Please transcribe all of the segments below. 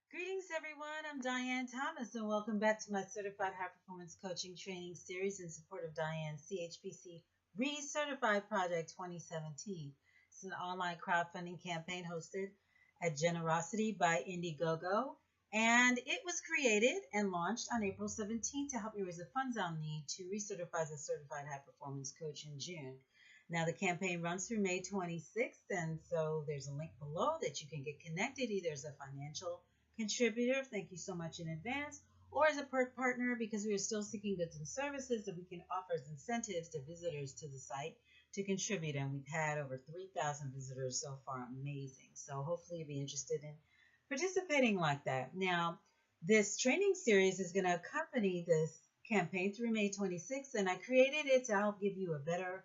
Greetings, everyone. I'm Dianne Thomas, and welcome back to my Certified High Performance Coaching Training Series in support of Dianne's CHPC Recertified Project 2017. It's an online crowdfunding campaign hosted at Generosity by Indiegogo, and it was created and launched on April 17th to help me raise the funds I'll need to recertify as a Certified High Performance Coach in June. Now, the campaign runs through May 26th, and so there's a link below that you can get connected either as a financial contributor, thank you so much in advance, or as a partner because we are still seeking goods and services that we can offer as incentives to visitors to the site to contribute. And we've had over 3,000 visitors so far. Amazing. So hopefully you'll be interested in participating like that. Now, this training series is going to accompany this campaign through May 26th, and I created it to help give you a better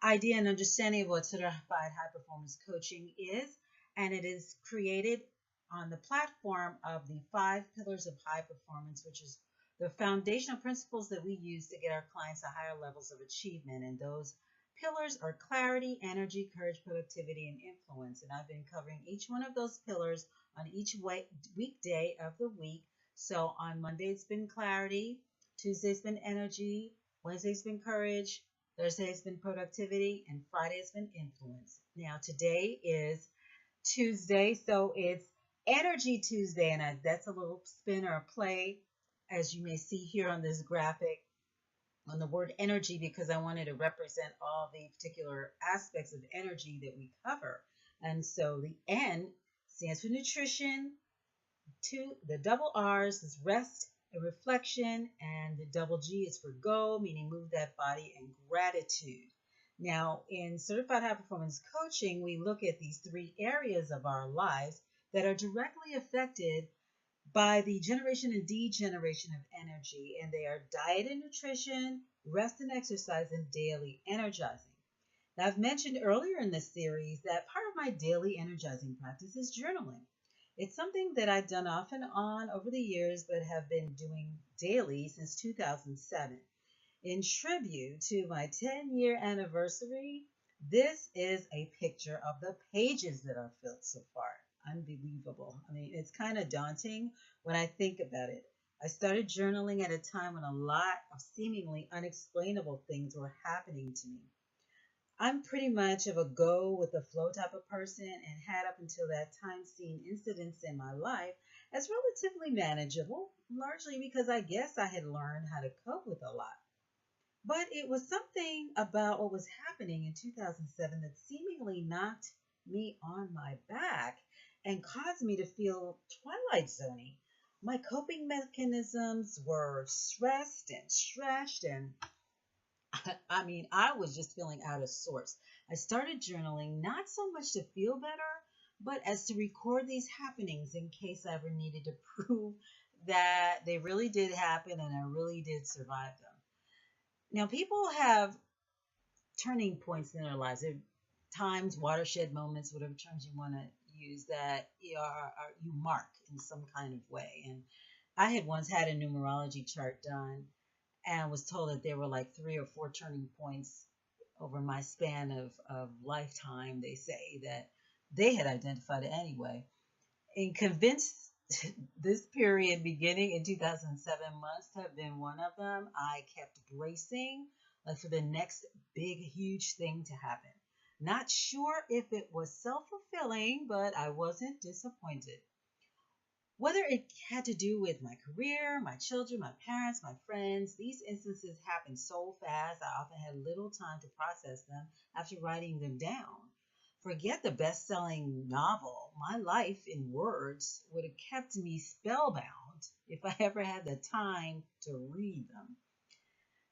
idea and understanding of what certified high performance coaching is. And it is created on the platform of the 5 pillars of high performance, which is the foundational principles that we use to get our clients to higher levels of achievement. And those pillars are clarity, energy, courage, productivity, and influence. And I've been covering each one of those pillars on each weekday of the week. So on Monday, it's been clarity. Tuesday's been energy. Wednesday's been courage. Thursday's been productivity. And Friday's been influence. Now, today is Tuesday, so it's Energy Tuesday, and that's a little spin or a play, as you may see here on this graphic, on the word energy, because I wanted to represent all the particular aspects of energy that we cover. And so the N stands for nutrition, the double R's is rest and reflection, and the double G is for go, meaning move that body, and gratitude. Now, in Certified High Performance Coaching, we look at these 3 areas of our lives that are directly affected by the generation and degeneration of energy, and they are diet and nutrition, rest and exercise, and daily energizing. Now, I've mentioned earlier in this series that part of my daily energizing practice is journaling. It's something that I've done off and on over the years, but have been doing daily since 2007. In tribute to my 10-year anniversary, this is a picture of the pages that are filled so far. Unbelievable. I mean, it's kind of daunting when I think about it. I started journaling at a time when a lot of seemingly unexplainable things were happening to me. I'm pretty much of a go with the flow type of person, and had up until that time seen incidents in my life as relatively manageable, largely because I guess I had learned how to cope with a lot. But it was something about what was happening in 2007 that seemingly knocked me on my back and caused me to feel twilight zone-y. My coping mechanisms were stressed and stretched, and I was just feeling out of sorts. I started journaling not so much to feel better, but as to record these happenings in case I ever needed to prove that they really did happen and I really did survive them. Now, people have turning points in their lives. There are times, watershed moments, whatever terms you want to use, that you mark in some kind of way. And I had once had a numerology chart done and was told that there were like 3 or 4 turning points over my span of lifetime, they say, that they had identified anyway. And convinced this period beginning in 2007 must have been one of them. I kept bracing for the next big, huge thing to happen. Not sure if it was self-fulfilling, but I wasn't disappointed. Whether it had to do with my career, my children, my parents, my friends, these instances happened so fast I often had little time to process them after writing them down. Forget the best-selling novel. My life in words would have kept me spellbound if I ever had the time to read them.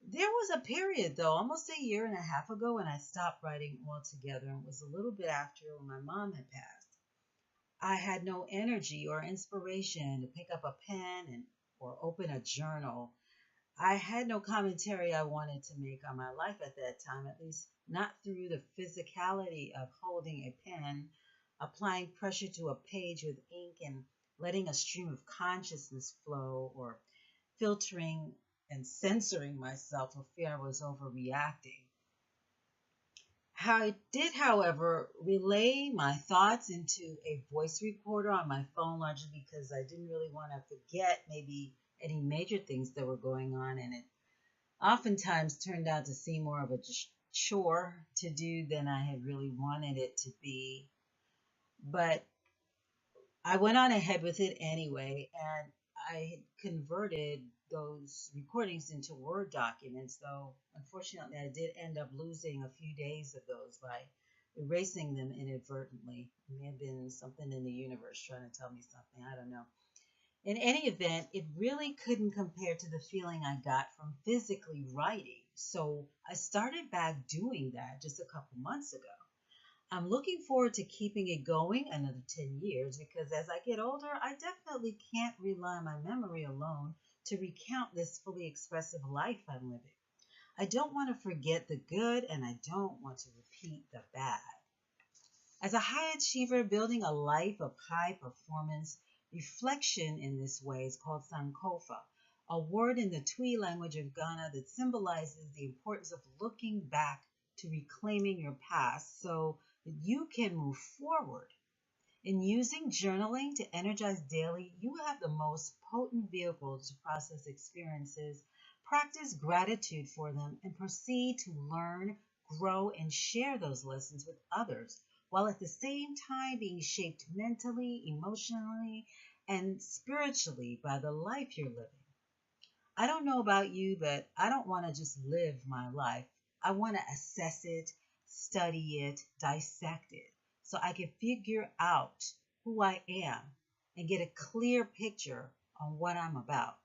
There was a period, though, almost a year and a half ago, when I stopped writing altogether, and it was a little bit after when my mom had passed. I had no energy or inspiration to pick up a pen or open a journal. I had no commentary I wanted to make on my life at that time, at least not through the physicality of holding a pen, applying pressure to a page with ink, and letting a stream of consciousness flow, or filtering and censoring myself for fear I was overreacting. I did, however, relay my thoughts into a voice recorder on my phone, largely because I didn't really want to forget maybe any major things that were going on, and it oftentimes turned out to seem more of a chore to do than I had really wanted it to be. But I went on ahead with it anyway, and I had converted those recordings into Word documents, though unfortunately I did end up losing a few days of those by erasing them inadvertently. It may have been something in the universe trying to tell me something, I don't know. In any event, it really couldn't compare to the feeling I got from physically writing. So I started back doing that just a couple months ago. I'm looking forward to keeping it going another 10 years because as I get older, I definitely can't rely on my memory alone to recount this fully expressive life I'm living. I don't want to forget the good and I don't want to repeat the bad. As a high achiever, building a life of high performance, reflection in this way is called Sankofa, a word in the Twi language of Ghana that symbolizes the importance of looking back to reclaiming your past so that you can move forward. In using journaling to energize daily, you have the most potent vehicle to process experiences, practice gratitude for them, and proceed to learn, grow, and share those lessons with others, while at the same time being shaped mentally, emotionally, and spiritually by the life you're living. I don't know about you, but I don't want to just live my life. I want to assess it, study it, dissect it, so I can figure out who I am and get a clear picture on what I'm about.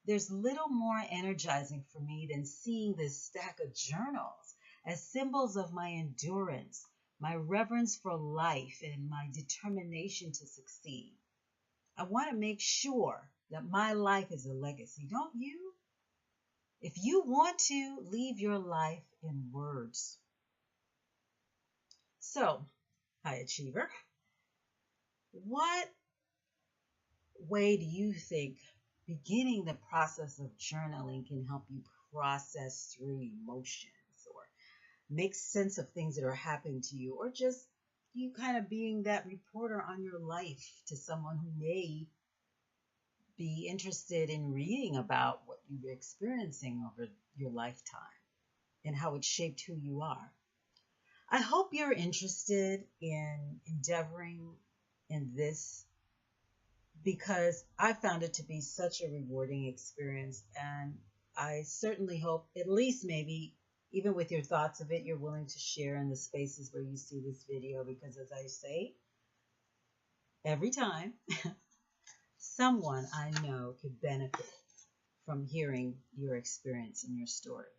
There's little more energizing for me than seeing this stack of journals as symbols of my endurance, my reverence for life, and my determination to succeed. I want to make sure that my life is a legacy, don't you? If you want to, leave your life in words. So, high achiever, what way do you think beginning the process of journaling can help you process through emotions or make sense of things that are happening to you, or just you kind of being that reporter on your life to someone who may be interested in reading about what you've been experiencing over your lifetime and how it shaped who you are? I hope you're interested in endeavoring in this because I found it to be such a rewarding experience. And I certainly hope, at least maybe, even with your thoughts of it, you're willing to share in the spaces where you see this video. Because as I say, every time, someone I know could benefit from hearing your experience and your story.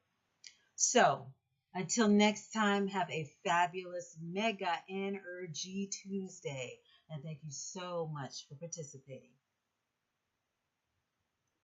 So, until next time, have a fabulous Mega Energy Tuesday. And thank you so much for participating.